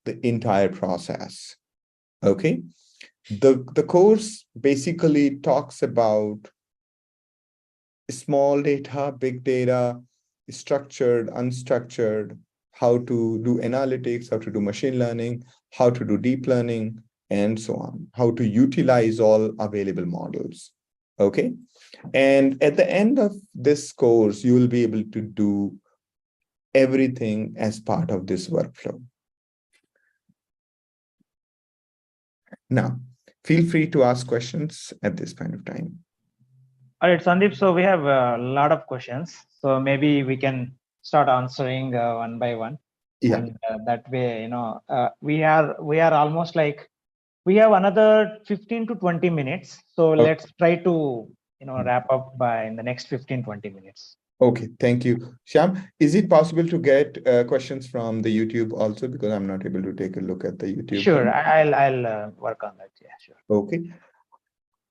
the entire process. Okay. The course basically talks about small data, big data, structured, unstructured, how to do analytics, how to do machine learning, how to do deep learning, and so on, how to utilize all available models. Okay. And at the end of this course, you will be able to do everything as part of this workflow. Now, feel free to ask questions at this point of time. All right, Sandeep. So we have a lot of questions. So maybe we can start answering one by one. Yeah. And that way, we are almost like we have another 15 to 20 minutes. So let's try to wrap up by in the next 15-20 minutes. Okay, thank you. Shyam, is it possible to get questions from the YouTube also? Because I'm not able to take a look at the YouTube. Sure, I'll work on that. Yeah, sure. Okay.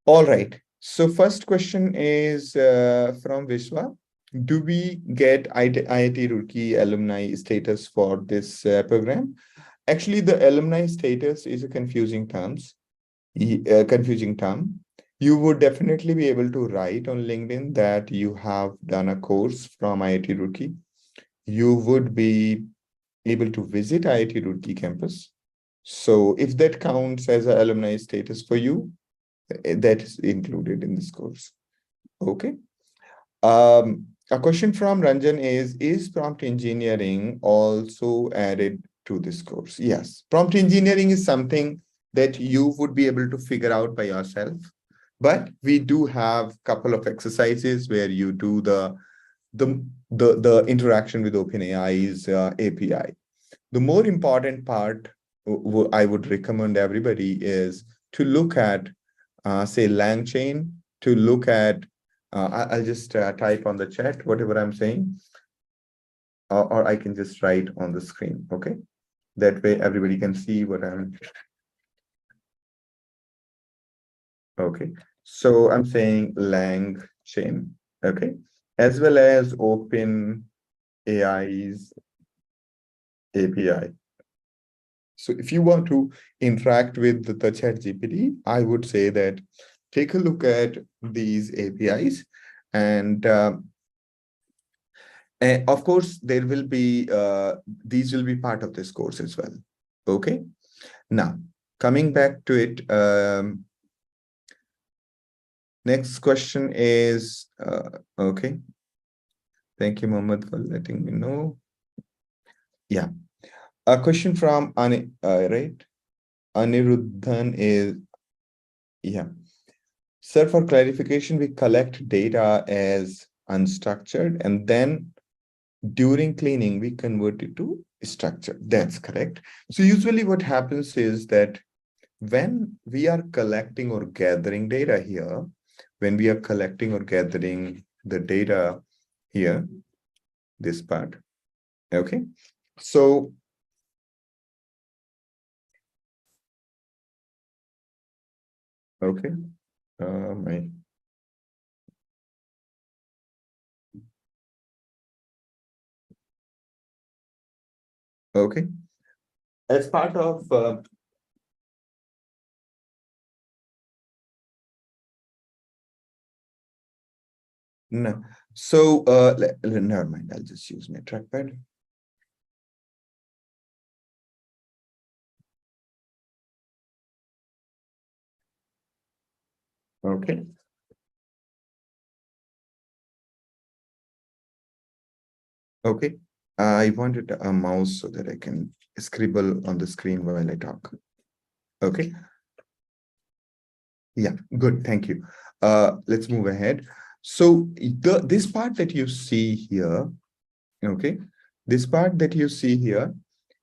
All right. So first question is from Vishwa. Do we get IIT Roorkee alumni status for this program? Actually, the alumni status is a confusing term. You would definitely be able to write on LinkedIn that you have done a course from IIT Roorkee. You would be able to visit IIT Roorkee campus. So if that counts as an alumni status for you, that is included in this course. Okay. A question from Ranjan is prompt engineering also added to this course? Yes. Prompt engineering is something that you would be able to figure out by yourself. But we do have a couple of exercises where you do the interaction with OpenAI's API. The more important part I would recommend everybody is to look at, say, LangChain, to look at, I'll just type on the chat whatever I'm saying, or I can just write on the screen, okay? That way everybody can see what I'm... Okay, so I'm saying LangChain, okay? As well as OpenAI's API. So if you want to interact with the ChatGPT, I would say that take a look at these APIs, and of course, there will be these will be part of this course as well. Okay. Now, coming back to it, next question is okay. Thank you, Mohammed, for letting me know. Yeah. A question from Aniruddhan is, yeah. Sir, for clarification, we collect data as unstructured and then during cleaning, we convert it to structured. That's correct. So usually what happens is that when we are collecting or gathering data here, when we are collecting or gathering the data here, this part, okay? So okay, okay. As part of no, so never mind. I'll just use my trackpad. Okay. Okay. I wanted a mouse so that I can scribble on the screen while I talk. Okay. Yeah, good. Thank you. Let's move ahead. So this part that you see here, okay, this part that you see here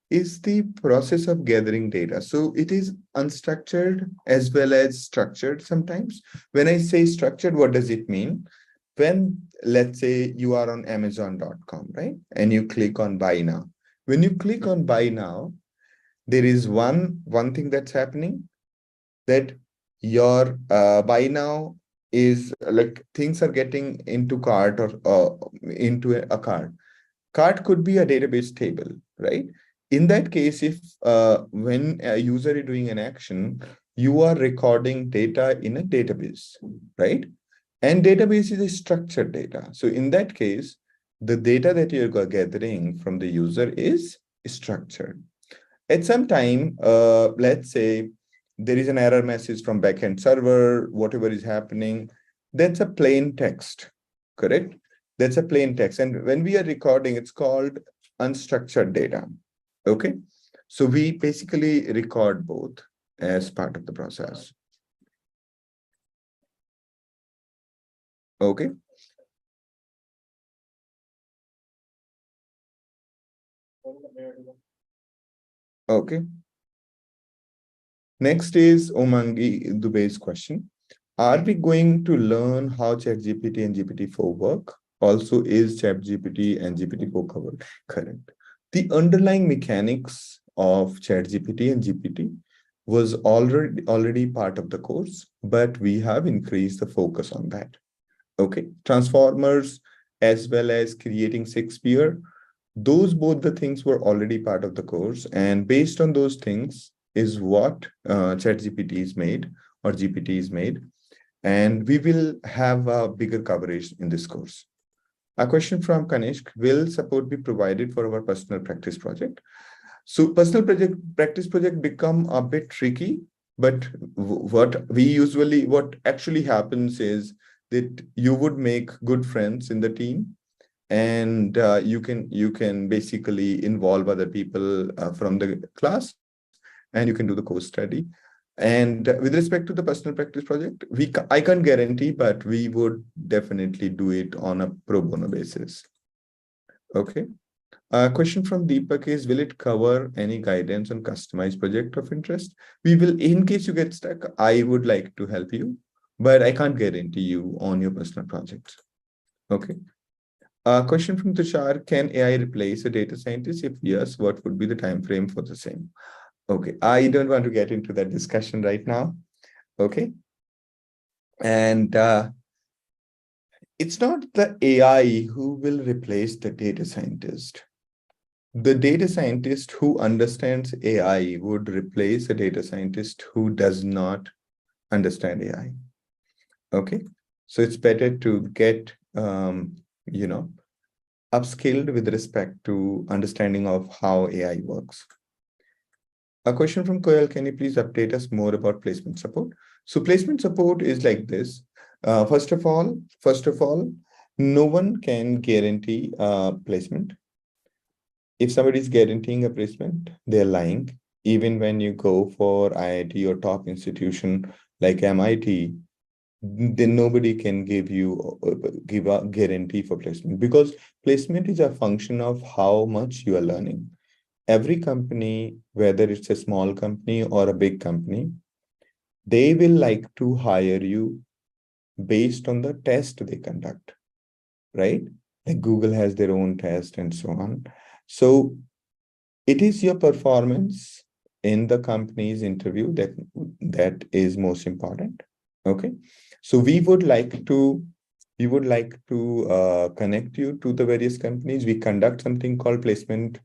is the process of gathering data. So it is unstructured as well as structured sometimes. When I say structured, what does it mean? When, let's say, you are on Amazon.com, right? And you click on buy now. When you click on buy now, there is one thing that's happening, that your buy now is like things are getting into cart or into a cart. Cart could be a database table, right? in that case, if when a user is doing an action, you are recording data in a database, right? And database is a structured data. So in that case, the data that you're gathering from the user is structured. At some time, let's say there is an error message from backend server, whatever is happening, that's a plain text, correct? That's a plain text. And when we are recording, it's called unstructured data. Okay. So we basically record both as part of the process. Okay. Okay. Next is Omangi Dubey's question. Are we going to learn how ChatGPT and GPT-4 work? Also, is ChatGPT and GPT-4 covered? Correct. The underlying mechanics of ChatGPT and GPT was already part of the course, but we have increased the focus on that. Okay. Transformers as well as creating Shakespeare, those both the things were already part of the course, and based on those things is what ChatGPT is made or GPT is made, and we will have a bigger coverage in this course. A question from Kanishk: will support be provided for our personal practice project? So personal practice project become a bit tricky, but what actually happens is that you would make good friends in the team, and you can basically involve other people from the class, and you can do the course study. And with respect to the personal practice project, I can't guarantee, but we would definitely do it on a pro bono basis. Okay. A question from Deepak is, will it cover any guidance on customized project of interest? We will, in case you get stuck, I would like to help you, but I can't guarantee you on your personal projects. Okay. A question from Tushar: can AI replace a data scientist? If yes, what would be the time frame for the same? Okay, I don't want to get into that discussion right now. Okay. And it's not the AI who will replace the data scientist. The data scientist who understands AI would replace a data scientist who does not understand AI. Okay. So it's better to get, upskilled with respect to understanding of how AI works. A question from Koyal: can you please update us more about placement support? So placement support is like this. First of all, no one can guarantee placement. If somebody is guaranteeing a placement, they're lying. Even when you go for IIT or top institution like MIT, then nobody can give a guarantee for placement, because placement is a function of how much you are learning. Every company, whether it's a small company or a big company, they will like to hire you based on the test they conduct, right? Like Google has their own test and so on. So it is your performance in the company's interview that is most important. Okay. So we would like to connect you to the various companies. We conduct something called placement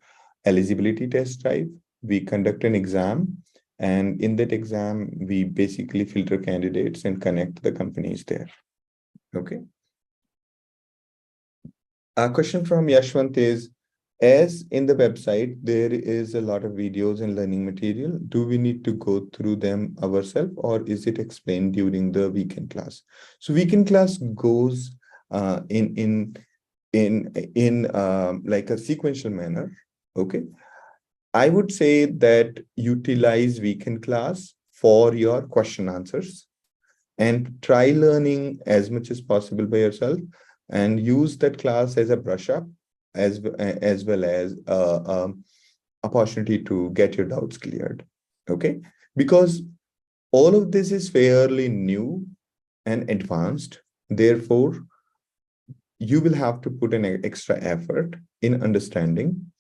eligibility test drive. We conduct an exam, and in that exam, we basically filter candidates and connect the companies there. Okay. A question from Yashwant is, as in the website, there is a lot of videos and learning material. Do we need to go through them ourselves, or is it explained during the weekend class? So weekend class goes in like a sequential manner. Okay. I would say that utilize weekend class for your question answers, and try learning as much as possible by yourself, and use that class as a brush up, as well as opportunity to get your doubts cleared. Okay. Because all of this is fairly new and advanced. Therefore, you will have to put an extra effort in understanding.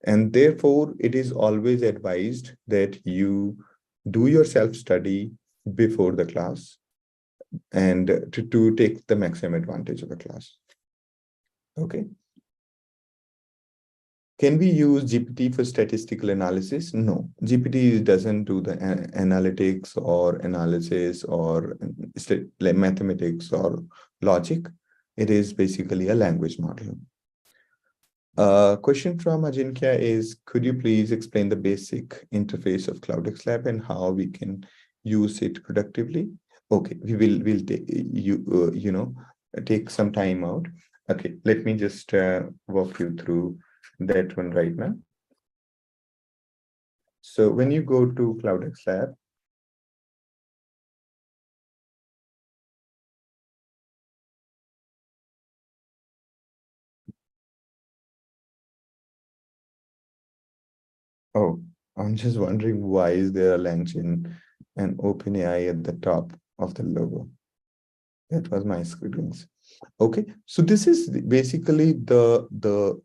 And therefore, it is always advised that you do your self-study before the class, and to take the maximum advantage of the class. Okay. Can we use GPT for statistical analysis? No, GPT doesn't do the analytics or analysis or like mathematics or logic. It is basically a language model. Question from Ajinkya is, could you please explain the basic interface of CloudxLab and how we can use it productively? Okay, we'll take take some time out. Okay, let me just walk you through that one right now. So when you go to CloudxLab, oh, I'm just wondering why is there a LangChain and OpenAI at the top of the logo? That was my scribblings. Okay, so this is basically the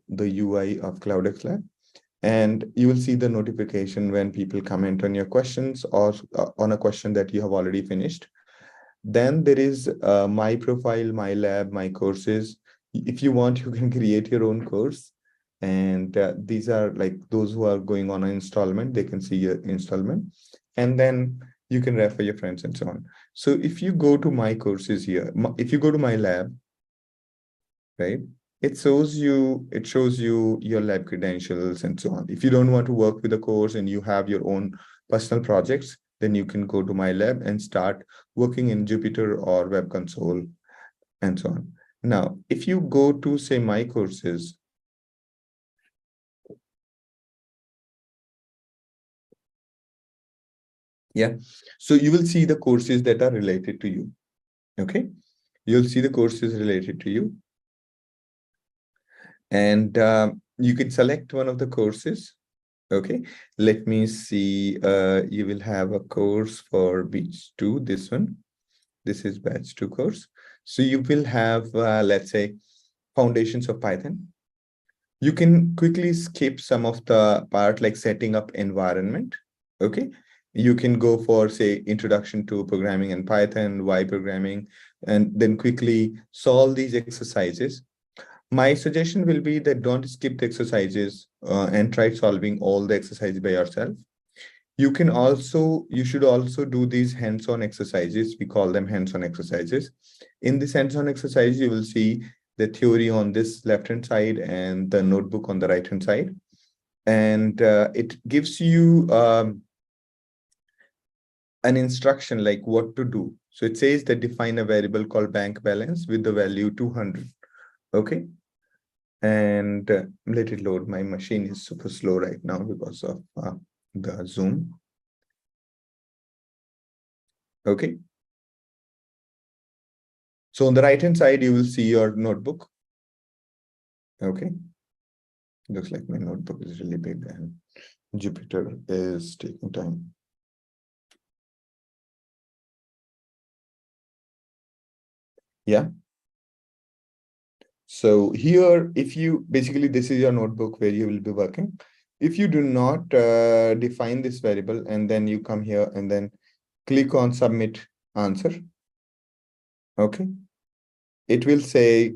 UI of CloudxLab, and you will see the notification when people comment on your questions or on a question that you have already finished. Then there is my profile, my lab, my courses. If you want, you can create your own course. And these are like those who are going on an installment, they can see your installment. And then you can refer your friends and so on. So if you go to my courses here, if you go to my lab, right, it shows you your lab credentials and so on. If you don't want to work with a course and you have your own personal projects, then you can go to my lab and start working in Jupyter or Web Console and so on. Now, if you go to say my courses, yeah, so you will see the courses that are related to you. Okay, you'll see the courses related to you, and you can select one of the courses. Okay, let me see. You will have a course for batch 2, this one. This is batch 2 course. So you will have, let's say, foundations of Python. You can quickly skip some of the part like setting up environment. Okay, you can go for say introduction to programming in Python, why programming, and then quickly solve these exercises. My suggestion will be that don't skip the exercises and try solving all the exercises by yourself. You should also do these hands-on exercises. We call them hands-on exercises. In this hands-on exercise, you will see the theory on this left-hand side and the notebook on the right-hand side. And it gives you an instruction like what to do. So it says that define a variable called bank balance with the value 200. Okay. And let it load. My machine is super slow right now because of the Zoom. Okay. So on the right-hand side, you will see your notebook. Okay. Looks like my notebook is really big and Jupyter is taking time. Yeah. So here, if you basically, this is your notebook where you will be working. If you do not define this variable and then you come here and then click on submit answer. Okay. It will say,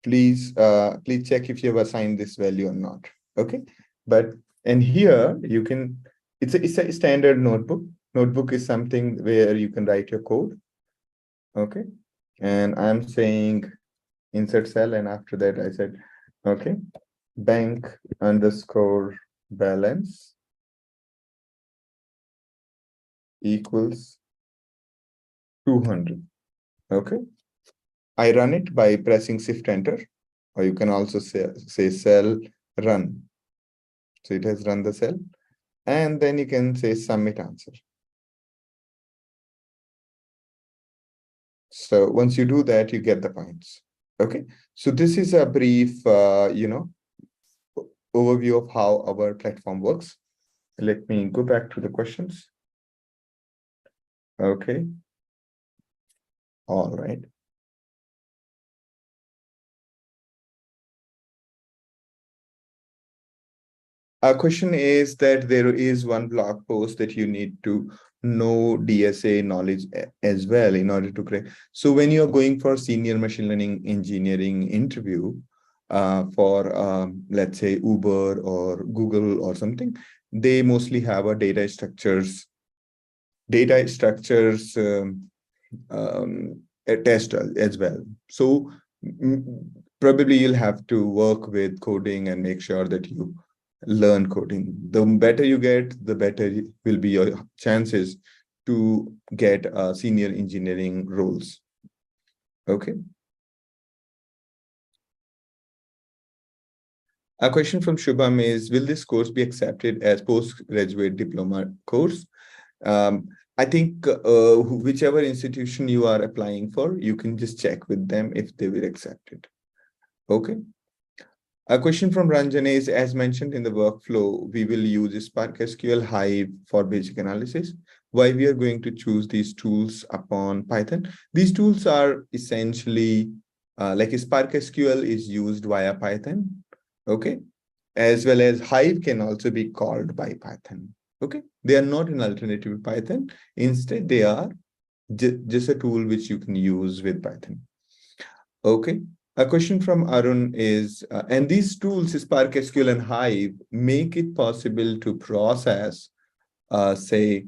please check if you have assigned this value or not. Okay. But and here you can, it's a standard notebook. Notebook is something where you can write your code. Okay. And I'm saying insert cell, and after that I said, okay, bank underscore balance equals 200. Okay. I run it by pressing shift enter, or you can also say cell run. So it has run the cell, and then you can say submit answer. So once you do that, you get the points. Okay. So this is a brief, overview of how our platform works. Let me go back to the questions. Okay. All right. Our question is that there is one blog post that you need to know DSA knowledge as well in order to create. So when you're going for senior machine learning engineering interview, for, let's say, Uber or Google or something, they mostly have a data structures a test as well. So probably you'll have to work with coding and make sure that you learn coding. The better you get, the better will be your chances to get senior engineering roles. Okay. A question from Shubham is, will this course be accepted as postgraduate diploma course? I think whichever institution you are applying for, you can just check with them if they will accept it. Okay. A question from Ranjan is, as mentioned in the workflow, we will use Spark SQL Hive for basic analysis. Why we are going to choose these tools upon Python? These tools are essentially like Spark SQL is used via Python. Okay. As well as Hive can also be called by Python. Okay. They are not an alternative to Python. Instead, they are just a tool which you can use with Python. Okay. A question from Arun is, and these tools, Spark SQL and Hive, make it possible to process, say,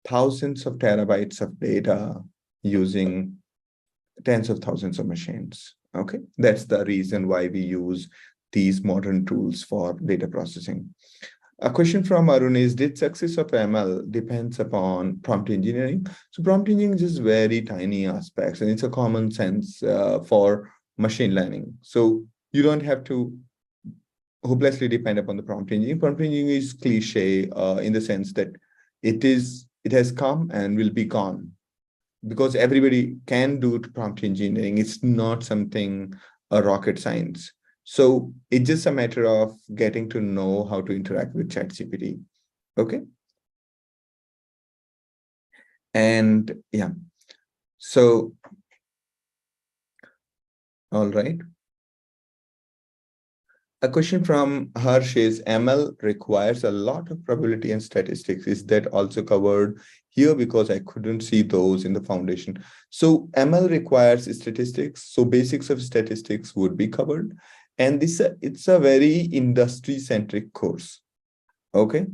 thousands of terabytes of data using tens of thousands of machines. Okay. That's the reason why we use these modern tools for data processing. A question from Arun is, did success of ML depends upon prompt engineering? So prompt engineering is just very tiny aspects, and it's a common sense for machine learning. So you don't have to hopelessly depend upon the prompt engineering. Prompt engineering is cliche in the sense that it has come and will be gone, because everybody can do prompt engineering. It's not something a rocket science. So it's just a matter of getting to know how to interact with ChatGPT. Okay. And yeah, so, all right. A question from Harsh is, ML requires a lot of probability and statistics. Is that also covered here? Because I couldn't see those in the foundation. So ML requires statistics. So basics of statistics would be covered. And it's a very industry-centric course. Okay.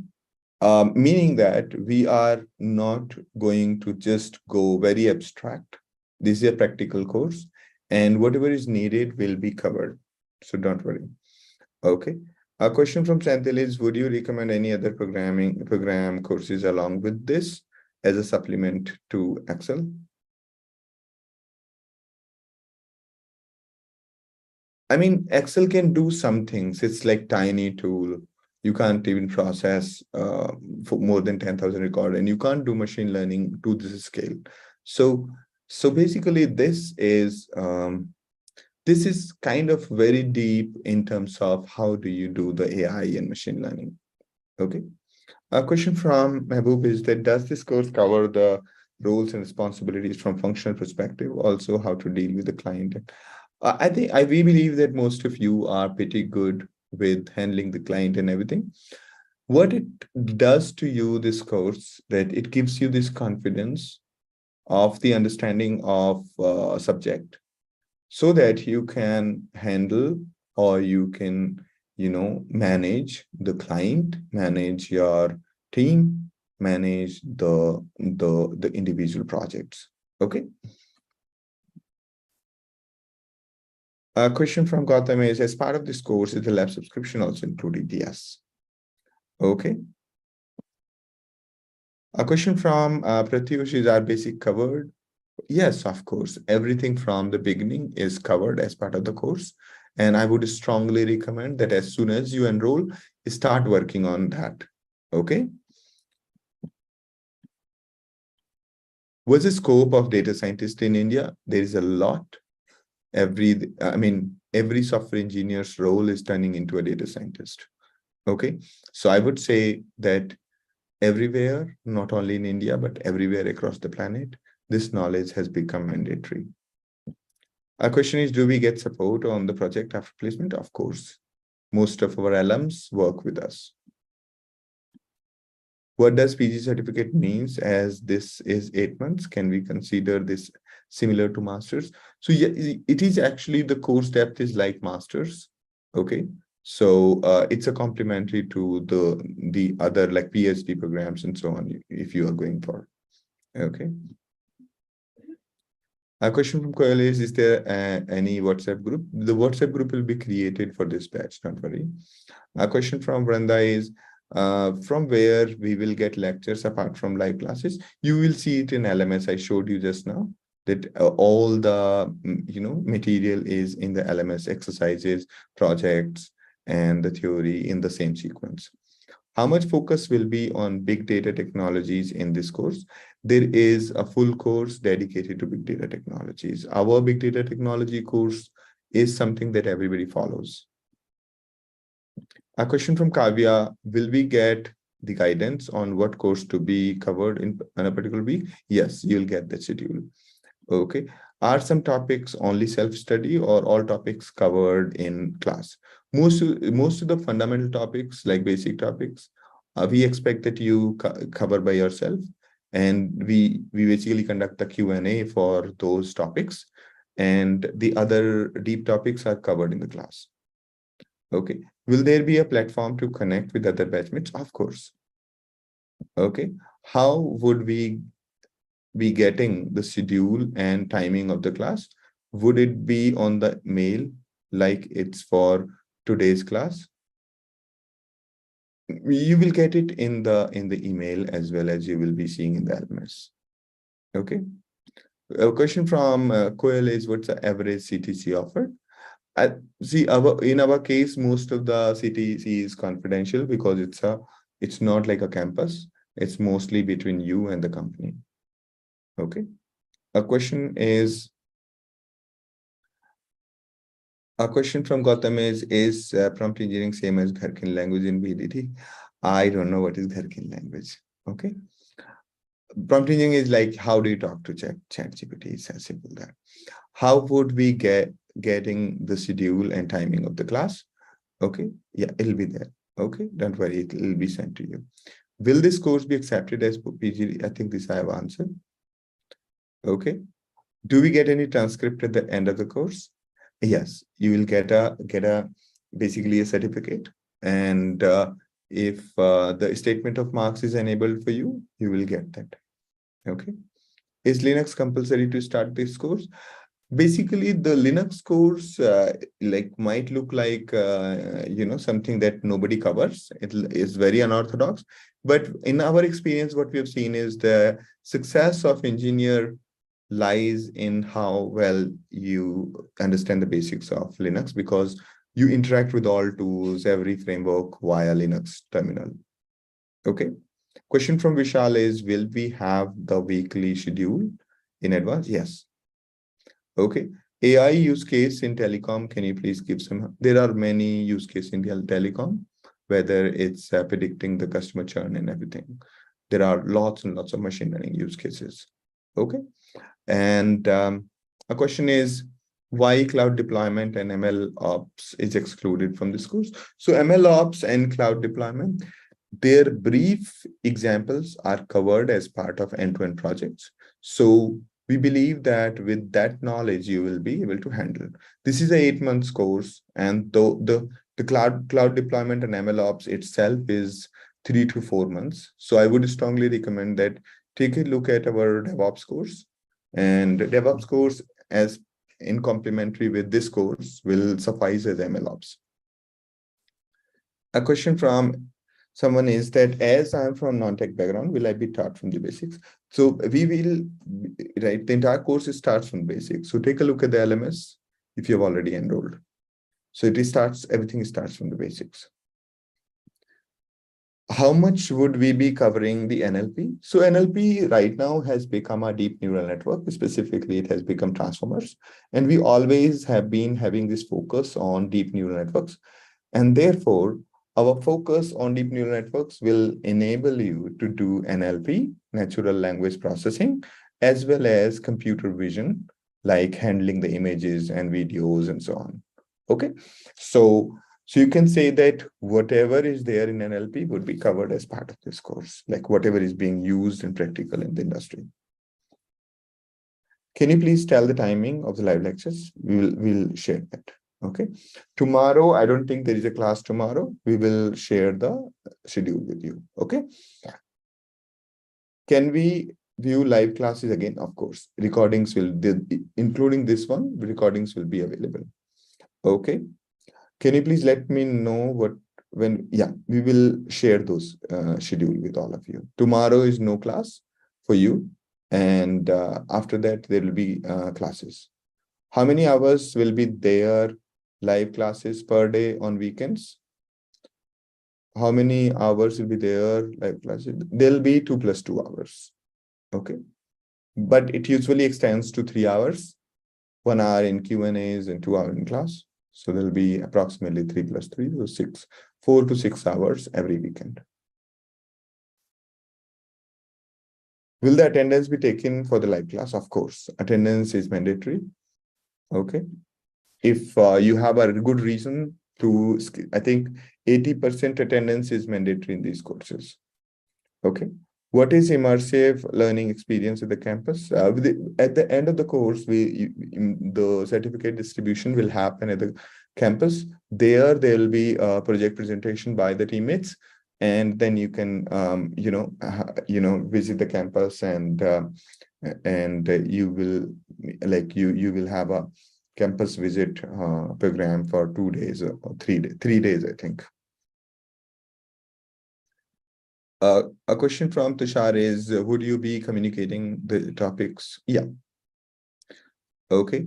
Meaning that we are not going to just go very abstract. This is a practical course, and whatever is needed will be covered. So don't worry. Okay. A question from Senthil is, would you recommend any other program courses along with this as a supplement to Excel? I mean, Excel can do some things. It's like tiny tool. You can't even process for more than 10,000 record, and you can't do machine learning to this scale. So basically this is kind of very deep in terms of how do you do the AI and machine learning. Okay. A question from Mehboob is that, does this course cover the roles and responsibilities from functional perspective, also how to deal with the client? I think we believe that most of you are pretty good with handling the client and everything. What it does to you, this course, that it gives you this confidence of the understanding of a subject, so that you can handle, or you can, manage the client, manage your team, manage the individual projects. Okay. A question from Gautam is, as part of this course, is the lab subscription also included? Yes. Okay. A question from Pratyush is, our basic covered? Yes, of course. Everything from the beginning is covered as part of the course. And I would strongly recommend that as soon as you enroll, start working on that. Okay. What's the scope of data scientist in India? There is a lot. Every software engineer's role is turning into a data scientist. Okay. So I would say that everywhere, not only in India, but everywhere across the planet, this knowledge has become mandatory. Our question is, do we get support on the project after placement? Of course. Most of our alums work with us. What does PG certificate means, as this is 8 months? Can we consider this similar to master's? So yeah, it is actually, the course depth is like master's. Okay. So it's a complementary to the other like PhD programs and so on, if you are going for. Okay. A question from Koel is there any WhatsApp group? The WhatsApp group will be created for this batch, don't worry. A question from Brenda is, from where we will get lectures apart from live classes? You will see it in LMS. I showed you just now that all the material is in the LMS, exercises, projects, and the theory in the same sequence. How much focus will be on big data technologies in this course? There is a full course dedicated to big data technologies. Our big data technology course is something that everybody follows. A question from Kavya, will we get the guidance on what course to be covered in a particular week? Yes, you'll get the schedule. Okay. Are some topics only self-study or all topics covered in class? Most of the fundamental topics, like basic topics, we expect that you cover by yourself. And we basically conduct a Q&A for those topics. And the other deep topics are covered in the class. Okay. Will there be a platform to connect with other batchmates? Of course. Okay. How would we be getting the schedule and timing of the class? Would it be on the mail like it's for today's class? You will get it in the email as well as you will be seeing in the LMS. Okay. A question from Koel is, what's the average CTC offered? See, in our case, most of the CTC is confidential because it's not like a campus. It's mostly between you and the company. Okay. A question from Gautam is prompt engineering same as Gherkin language in BDT? I don't know what is Gherkin language. Okay. Prompt engineering is like, how do you talk to ChatGPT? It's as simple that. How would we getting the schedule and timing of the class? Okay. Yeah, it'll be there. Okay. Don't worry. It'll be sent to you. Will this course be accepted as PG? I think this I have answered. Okay. Do we get any transcript at the end of the course? Yes, you will get basically a certificate, and if the statement of marks is enabled for you, you will get that. Okay. Is Linux compulsory to start this course? Basically, the Linux course might look like something that nobody covers. It is very unorthodox, but in our experience, what we have seen is the success of engineer lies in how well you understand the basics of Linux, because you interact with all tools, every framework via Linux terminal. Okay. Question from Vishal is, will we have the weekly schedule in advance? Yes. Okay. AI use case in telecom, can you please give some? There are many use cases in telecom, whether it's predicting the customer churn and everything. There are lots and lots of machine learning use cases. Okay. And a question is, why cloud deployment and ML ops is excluded from this course? So ML ops and cloud deployment, their brief examples are covered as part of end-to-end projects. So we believe that with that knowledge, you will be able to handle. This is an 8 months course, and the cloud deployment and ML ops itself is 3 to 4 months. So I would strongly recommend that take a look at our DevOps course. And DevOps course, as in complementary with this course, will suffice as MLOps. A question from someone is that, as I'm from non-tech background, will I be taught from the basics? So we will, right? The entire course starts from basics. So take a look at the LMS if you've already enrolled. So everything starts from the basics. How much would we be covering the NLP? So NLP right now has become a deep neural network. Specifically, it has become transformers. And we always have been having this focus on deep neural networks. And therefore, our focus on deep neural networks will enable you to do NLP, natural language processing, as well as computer vision, like handling the images and videos and so on. Okay. So you can say that whatever is there in NLP would be covered as part of this course, like whatever is being used and practical in the industry. Can you please tell the timing of the live lectures? We'll share that. Okay. Tomorrow, I don't think there is a class tomorrow. We will share the schedule with you. Okay. Can we view live classes again? Of course. Recordings will, including this one, recordings will be available. Okay. Can you please let me know yeah, we will share those schedule with all of you. Tomorrow is no class for you. And after that, there will be classes. How many hours will be there live classes per day on weekends? How many hours will be there live classes? There'll be 2 + 2 hours. Okay. But it usually extends to 3 hours, 1 hour in Q&As and 2 hours in class. So there'll be approximately 3 + 3, so 4 to 6 hours every weekend. Will the attendance be taken for the live class? Of course, attendance is mandatory. Okay. If you have a good reason to, I think 80% attendance is mandatory in these courses. Okay. What is immersive learning experience at the campus? At the end of the course, the certificate distribution will happen at the campus. There will be a project presentation by the teammates, and then you can, visit the campus, and you will have a campus visit program for 2 days or 3 days, 3 days, I think. A question from Tushar is, would you be communicating the topics? Yeah. Okay.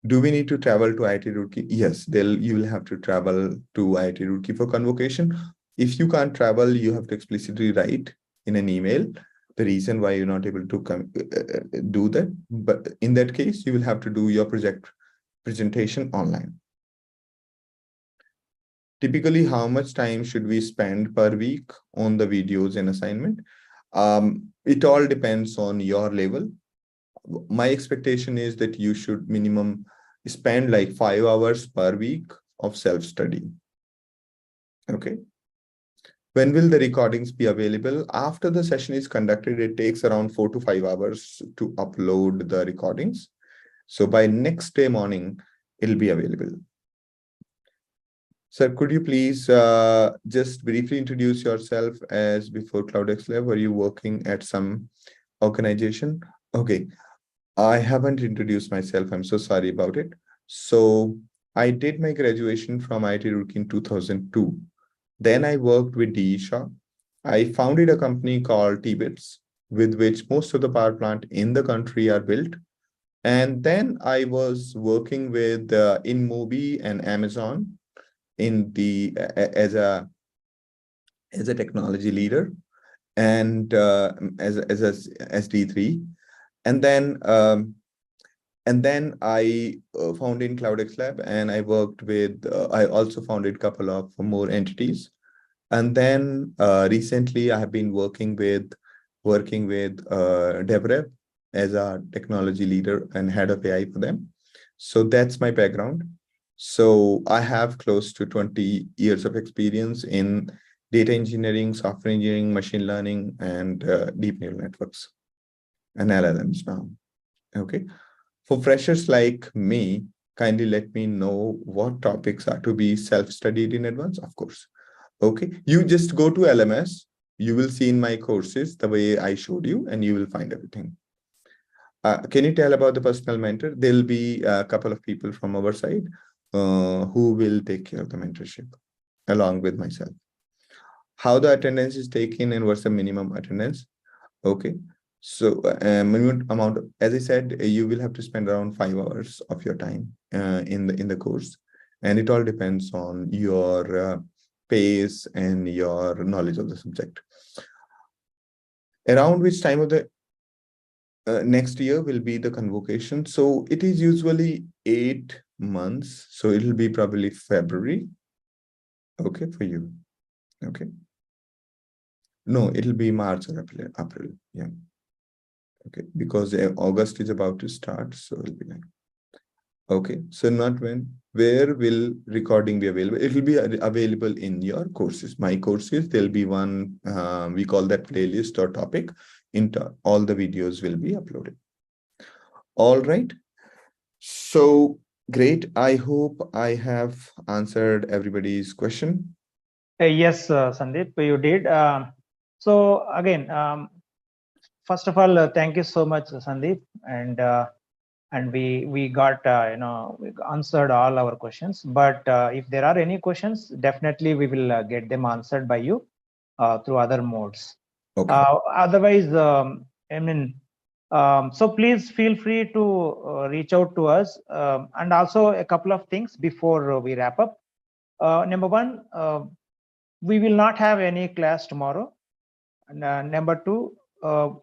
Do we need to travel to IIT Roorkee? Yes, you will have to travel to IIT Roorkee for convocation. If you can't travel, you have to explicitly write in an email the reason why you're not able to do that. But in that case, you will have to do your project presentation online. Typically, how much time should we spend per week on the videos and assignment? It all depends on your level. My expectation is that you should minimum spend like 5 hours per week of self-study. Okay. When will the recordings be available? After the session is conducted, it takes around 4 to 5 hours to upload the recordings. So by next day morning, it'll be available. Sir, could you please just briefly introduce yourself as before CloudxLab? Were you working at some organization? Okay, I haven't introduced myself. I'm so sorry about it. So I did my graduation from IIT Roorkee in 2002. Then I worked with DE Shaw. I founded a company called T-Bits, with which most of the power plant in the country are built. And then I was working with InMobi and Amazon as a technology leader, and as a SD3, and then I founded CloudxLab, and I worked with I also founded a couple of more entities, and then recently I have been working with DevRev as a technology leader and head of AI for them. So that's my background. So I have close to 20 years of experience in data engineering, software engineering, machine learning, and deep neural networks and LLMs now. Okay. For freshers like me, kindly let me know what topics are to be self-studied in advance, of course. Okay. You just go to LMS. You will see in my courses the way I showed you, and you will find everything. Can you tell about the personal mentor? There'll be a couple of people from our side who will take care of the mentorship along with myself. How the attendance is taken and what's the minimum attendance? Okay. So minimum amount, as I said, you will have to spend around 5 hours of your time in the course, and it all depends on your pace and your knowledge of the subject. Around which time of the next year will be the convocation? So it is usually 8 months, so it'll be probably February. Okay, for you. Okay. No, it'll be March or April. Yeah. Okay, because August is about to start, so it'll be like. Okay, so not when. Where will recording be available? It will be available in your courses. My courses, there'll be one, we call that playlist or topic. All the videos will be uploaded. All right. So Great. I hope I have answered everybody's question. Yes, Sandeep, you did. So again, first of all, thank you so much, Sandeep, and we got we answered all our questions. But if there are any questions, definitely we will get them answered by you through other modes. Okay. Otherwise, I mean, so please feel free to reach out to us. And also a couple of things before we wrap up. Number one, we will not have any class tomorrow. And number two,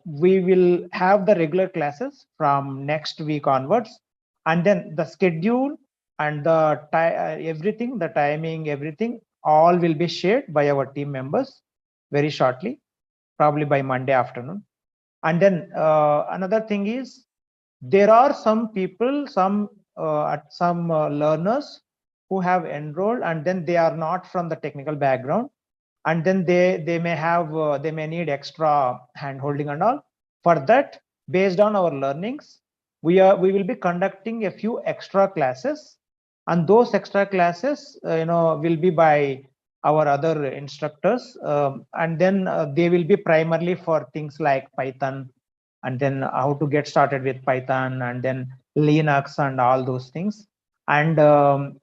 we will have the regular classes from next week onwards, and then the schedule and the everything, the timing, everything, all will be shared by our team members very shortly, probably by Monday afternoon. And then another thing is, there are some people, some learners who have enrolled, and then they are not from the technical background, and then they may have they may need extra hand holding and all. For that, based on our learnings, we will be conducting a few extra classes, and those extra classes will be by our other instructors, and then they will be primarily for things like Python, and then how to get started with Python, and then Linux and all those things. And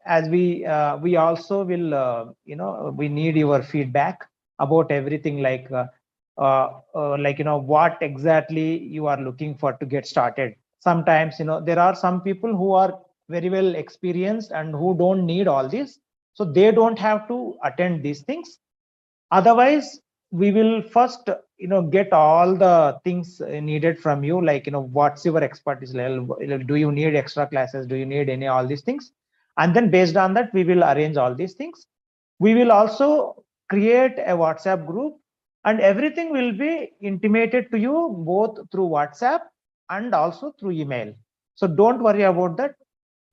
as we also will we need your feedback about everything, like what exactly you are looking for to get started. Sometimes there are some people who are very well experienced and who don't need all this, so they don't have to attend these things. Otherwise, we will first get all the things needed from you, like what's your expertise level, do you need extra classes, do you need any all these things. And then based on that, we will arrange all these things. We will also create a WhatsApp group, and everything will be intimated to you both through WhatsApp and also through email. So don't worry about that,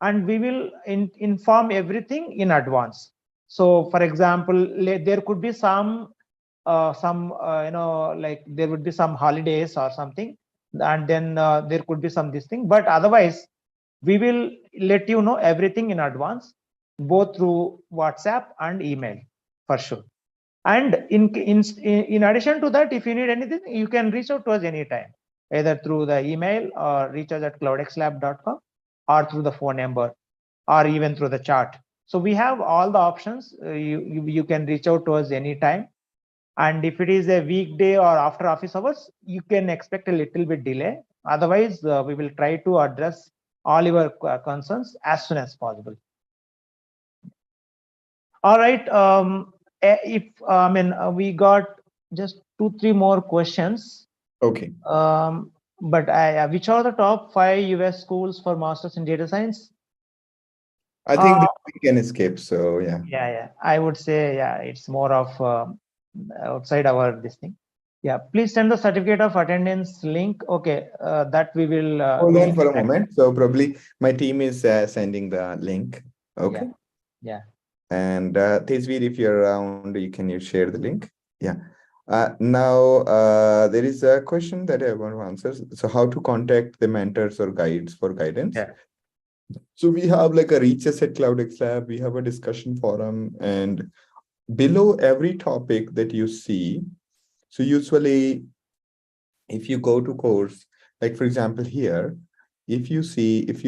and we will inform everything in advance. So for example, there could be some like there would be some holidays or something, and then there could be some this thing, but otherwise we will let you know everything in advance, both through WhatsApp and email, for sure. And in addition to that, if you need anything, you can reach out to us anytime, either through the email or reach us at cloudxlab.com, or through the phone number, or even through the chat. So we have all the options. You can reach out to us anytime. And if it is a weekday or after office hours, you can expect a little bit delay. Otherwise, we will try to address all your concerns as soon as possible. All right. If we got just 2-3 more questions. Okay. But which are the top 5 US schools for masters in data science? I think that we can escape. So yeah. Yeah. I would say, yeah, it's more of outside our this thing. Yeah, please send the certificate of attendance link. Okay, that we will. Hold on for a moment. So probably my team is sending the link. Okay. Yeah. And Tezveer, if you're around, you share the link. Yeah. Now there is a question that I want to answer. So how to contact the mentors or guides for guidance? Yeah. So we have like a reach us at CloudxLab. We have a discussion forum, and below every topic that you see, so usually if you go to course, like for example here, if you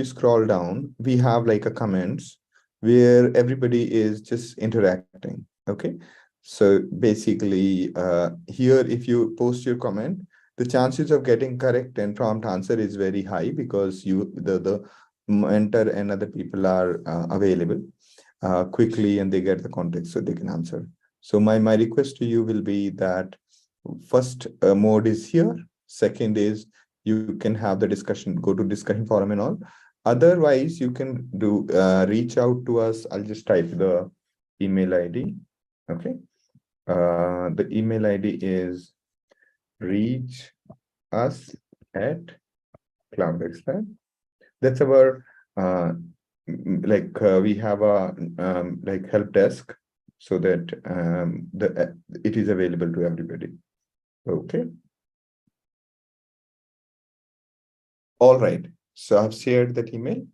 scroll down, we have like a comments where everybody is just interacting. Okay. So basically here, if you post your comment, the chances of getting correct and prompt answer is very high, because the mentor and other people are available quickly, and they get the context so they can answer. So my request to you will be that first mode is here. Second is you can have the discussion, go to discussion forum and all. Otherwise, you can do reach out to us. I'll just type the email ID. Okay. The email ID is reach us at CloudxLab. That's our we have a like help desk, so that it is available to everybody. Okay. All right. So I've shared that email.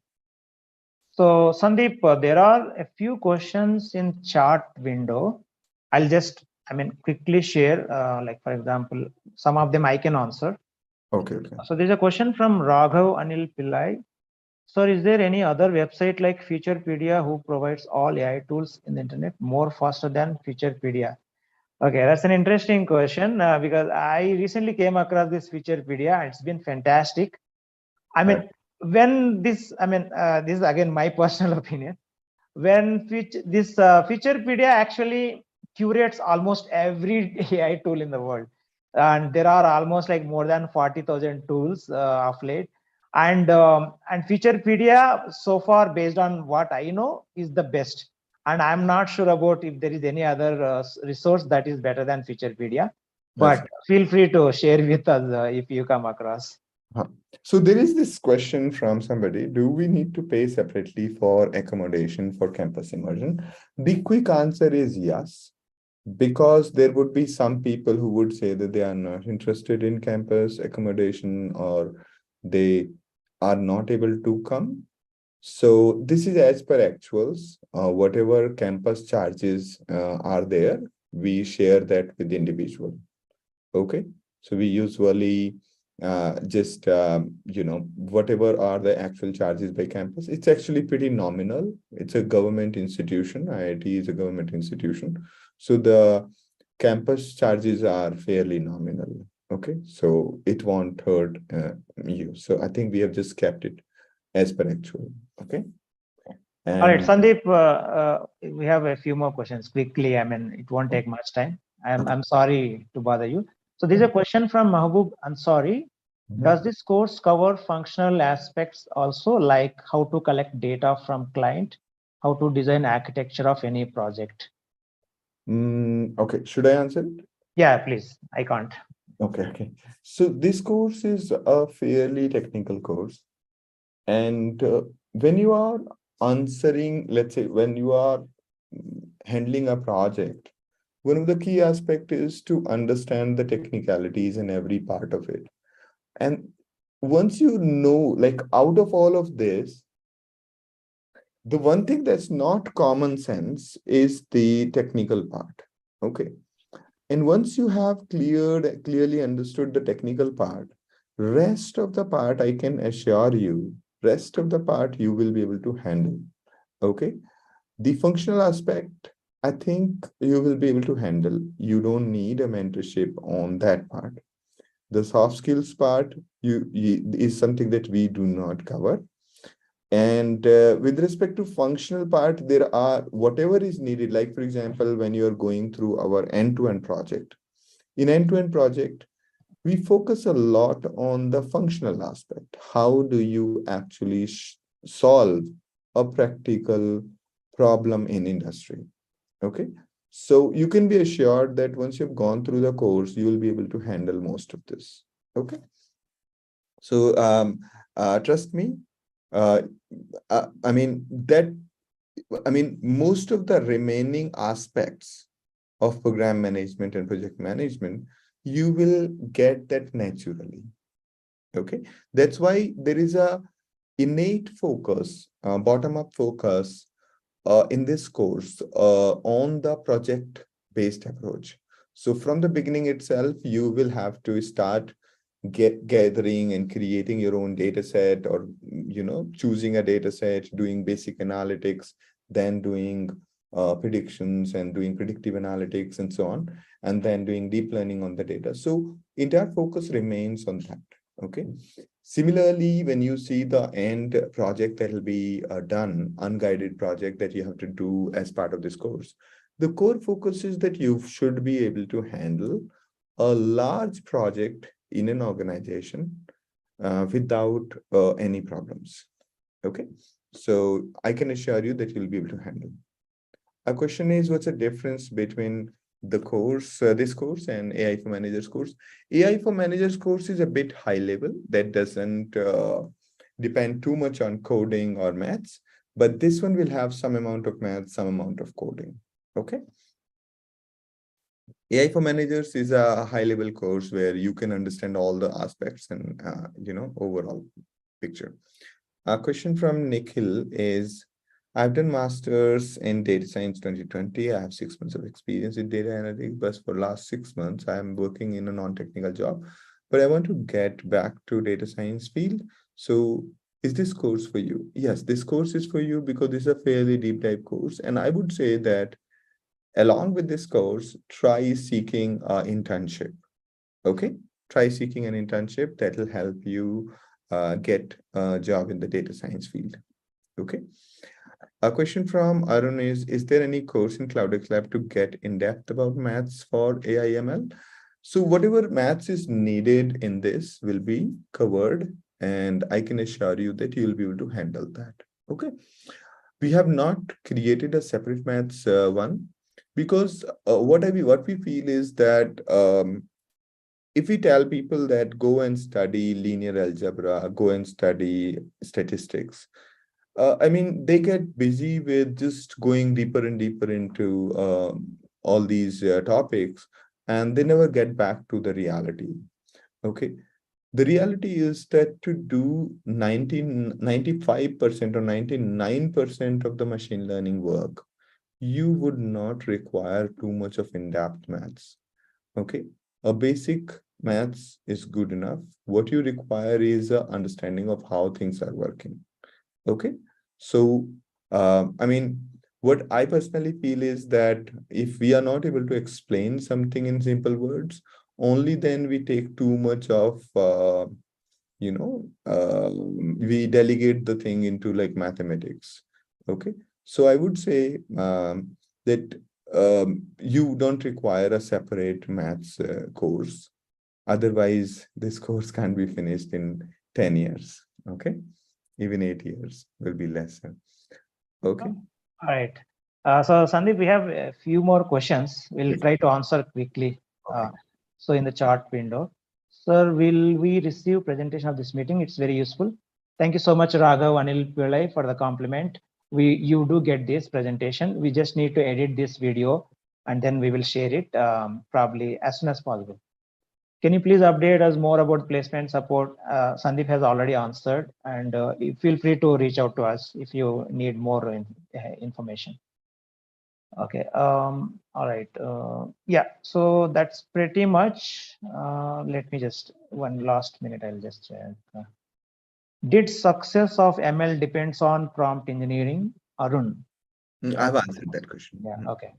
So Sandeep, there are a few questions in chat window. I'll just, quickly share, like for example, some of them I can answer. Okay, okay. So there's a question from Raghav Anil Pillai. Sir, is there any other website like Featurepedia who provides all AI tools in the internet more faster than Featurepedia? Okay, that's an interesting question because I recently came across this Featurepedia. It's been fantastic. I Right. mean, when this, this is again my personal opinion. When Featurepedia actually curates almost every AI tool in the world, and there are almost like more than 40,000 tools of late. And Featurepedia, so far, based on what I know, is the best. And I'm not sure about if there is any other resource that is better than Featurepedia. That's But feel free to share with us if you come across. Huh. So there is this question from somebody, do we need to pay separately for accommodation for campus immersion? The quick answer is yes, because there would be some people who would say that they are not interested in campus accommodation or they are not able to come. So this is as per actuals, whatever campus charges are there, we share that with the individual. Okay, so we usually just whatever are the actual charges by campus, it's actually pretty nominal. It's a government institution. IIT is a government institution, so the campus charges are fairly nominal. Okay, so it won't hurt you. So I think we have just kept it as per actual. Okay. All right, And Sandeep, we have a few more questions quickly. It won't take much time. okay. I'm sorry to bother you. So there's a question from Mahbub Ansari. Does this course cover functional aspects also, like how to collect data from client, how to design architecture of any project? Okay, should I answer it? Yeah, please. I can't. Okay, okay. So this course is a fairly technical course. And when you are answering, let's say, when you are handling a project, one of the key aspect is to understand the technicalities in every part of it. And once you know, like out of all of this, the one thing that's not common sense is the technical part. Okay. And once you have clearly understood the technical part, rest of the part, I can assure you, rest of the part you will be able to handle. Okay. The functional aspect, I think you will be able to handle. You don't need a mentorship on that part. The soft skills part is something that we do not cover. And with respect to functional part, there are whatever is needed. Like, for example, when you're going through our end-to-end project, in end-to-end project, we focus a lot on the functional aspect. How do you actually solve a practical problem in industry? Okay. So you can be assured that once you've gone through the course, you will be able to handle most of this. Okay. So trust me, uh, most of the remaining aspects of program management and project management, you will get that naturally. Okay, that's why there is a innate focus, bottom-up focus in this course on the project-based approach. So from the beginning itself, you will have to start gathering and creating your own data set, or choosing a data set, doing basic analytics, then doing predictions and doing predictive analytics and so on, and then doing deep learning on the data. So entire focus remains on that. Okay. Similarly, when you see the end project that will be done, unguided project that you have to do as part of this course, the core focus is that you should be able to handle a large project in an organization without any problems. Okay, so I can assure you that you'll be able to handle. A question is, what's the difference between the course, this course, and AI for Managers course? AI for Managers course is a bit high level. That doesn't depend too much on coding or maths, but this one will have some amount of maths, some amount of coding. Okay. AI for Managers is a high-level course where you can understand all the aspects and overall picture. A question from Nikhil is, I've done masters in data science 2020. I have 6 months of experience in data analytics, but for last 6 months, I am working in a non-technical job, but I want to get back to data science field. So is this course for you? Yes, this course is for you because this is a fairly deep dive course. And I would say that along with this course, try seeking an internship. Okay, try seeking an internship that will help you get a job in the data science field. Okay. A question from Arun is there any course in CloudxLab to get in depth about maths for AI/ML? So whatever maths is needed in this will be covered, and I can assure you that you'll be able to handle that. Okay. We have not created a separate maths one because what we feel is that if we tell people that go and study linear algebra, go and study statistics, I mean, they get busy with just going deeper and deeper into all these topics, and they never get back to the reality. Okay. The reality is that to do 95% or 99% of the machine learning work, you would not require too much of in-depth maths. Okay. A basic maths is good enough. What you require is an understanding of how things are working. Okay. So, I mean, what I personally feel is that if we are not able to explain something in simple words, only then we take too much of, we delegate the thing into like mathematics. Okay. So I would say that you don't require a separate maths course. Otherwise, this course can't be finished in 10 years. Okay. Even 8 years will be lesser. Okay. All right. So Sandeep, we have a few more questions. We'll Yes. try to answer quickly. Okay. So in the chat window, sir, will we receive presentation of this meeting? It's very useful. Thank you so much, Raghav Anil Pillai, for the compliment. You do get this presentation. We just need to edit this video and then we will share it probably as soon as possible. Can you please update us more about placement support? Sandeep has already answered, and feel free to reach out to us if you need more information. Okay. All right. Yeah. So that's pretty much. Let me just one last minute. I'll just check. Did success of ML depends on prompt engineering, Arun? I've answered that question. Yeah. Okay.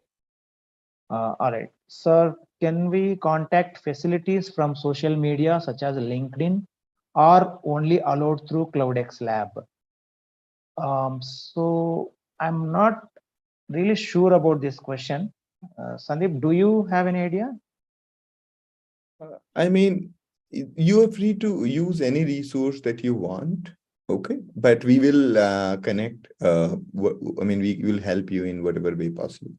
All right. Sir, can we contact facilities from social media such as LinkedIn or only allowed through CloudxLab? So I'm not really sure about this question. Sandeep, do you have any idea? I mean, you are free to use any resource that you want. Okay. But we will connect. I mean, we will help you in whatever way possible.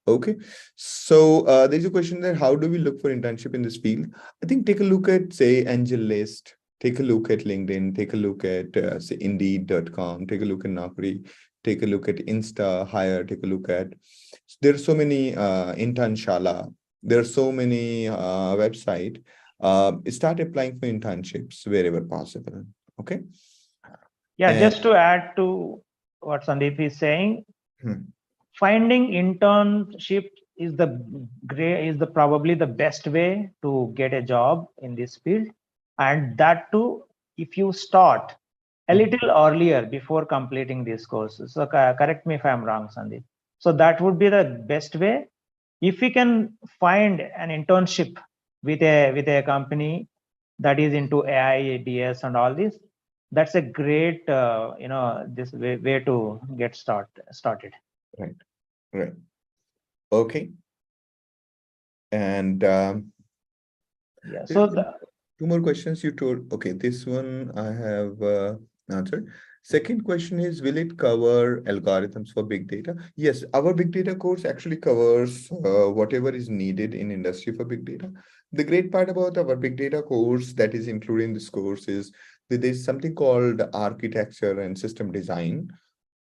Okay. So there's a question there. How do we look for internship in this field? I think take a look at, say, AngelList, take a look at LinkedIn, take a look at, say, Indeed.com, take a look at Naukri, take a look at Insta Hire, take a look at, there are so many Internshala, there are so many website. Start applying for internships wherever possible. Okay. Yeah, And, just to add to what Sandeep is saying, finding internship is probably the best way to get a job in this field, and that too if you start a little earlier before completing this course. So correct me if I'm wrong, Sandeep. So that would be the best way. If we can find an internship with a company that is into AI, DS, and all this, that's a great this way to get started. right. Right. Okay. And Yeah. So two more questions you told. Okay, this one I have answered. Second question is, will it cover algorithms for big data? Yes, our big data course actually covers whatever is needed in industry for big data. The great part about our big data course that is included in this course is that there's something called architecture and system design.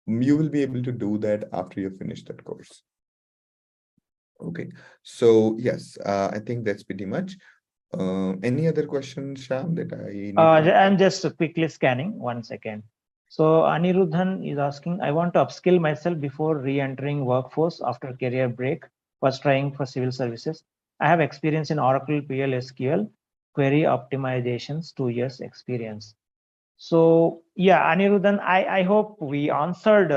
You will be able to do that after you finish that course. Okay, so yes, I think that's pretty much. Any other questions, Sham, that I need to... I'm just quickly scanning. 1 second. So Anirudhan is asking, I want to upskill myself before re-entering workforce after career break, first trying for civil services. I have experience in Oracle PL SQL, query optimizations, 2 years experience. So yeah, Anirudhan, I hope we answered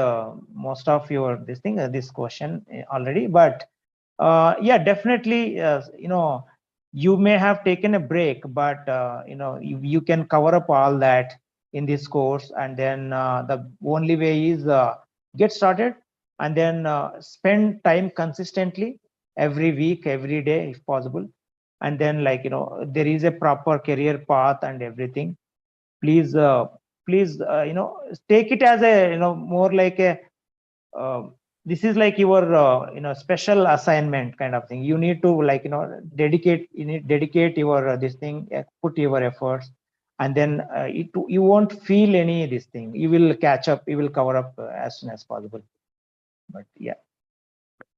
most of your this question already. But yeah, definitely, you may have taken a break, but you can cover up all that in this course, and then the only way is get started, and then spend time consistently every week, every day, if possible, and then there is a proper career path and everything. Please please take it as a more like a uh, this is like your special assignment kind of thing. You need to dedicate your this thing, put your efforts, and then you won't feel any this thing. You will catch up, you will cover up as soon as possible. But yeah.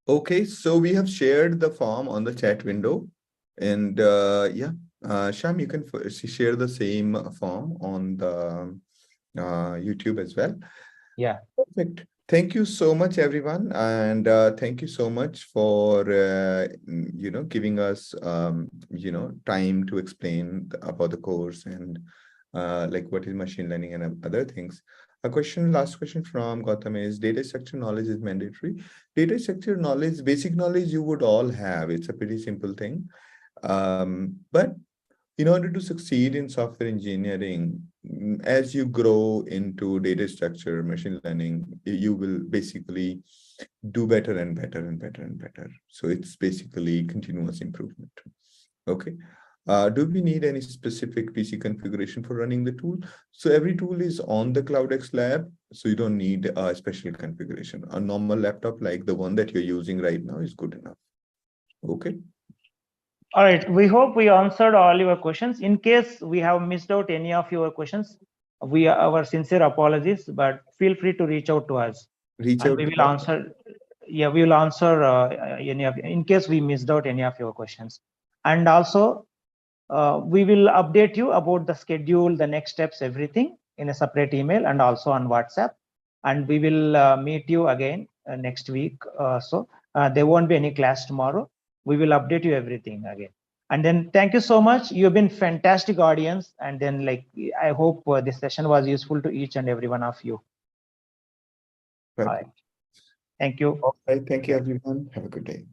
Okay, so we have shared the form on the chat window, and yeah, Sham, you can share the same form on the YouTube as well. Yeah. Perfect. Thank you so much, everyone, and thank you so much for giving us time to explain about the course and like what is machine learning and other things. Last question from Gautam is: data structure knowledge is mandatory. Data structure knowledge, basic knowledge, you would all have. It's a pretty simple thing, but in order to succeed in software engineering, as you grow into data structure, machine learning, you will basically do better and better and better and better. So it's basically continuous improvement. Okay. Do we need any specific PC configuration for running the tool? So every tool is on the CloudxLab, so you don't need a special configuration. A normal laptop like the one that you're using right now is good enough. Okay. All right, we hope we answered all your questions. In case we have missed out any of your questions, we are our sincere apologies, but feel free to reach out to us. Reach And out we to will us. answer. Yeah, we will answer any of, in case we missed out any of your questions. And also, we will update you about the schedule, the next steps, everything in a separate email and also on WhatsApp. And we will meet you again next week. So there won't be any class tomorrow. We will update you everything again. And then thank you so much. You've been fantastic audience. And then I hope this session was useful to each and every one of you. Right. All right. Thank you. All right. Thank you, everyone. Have a good day.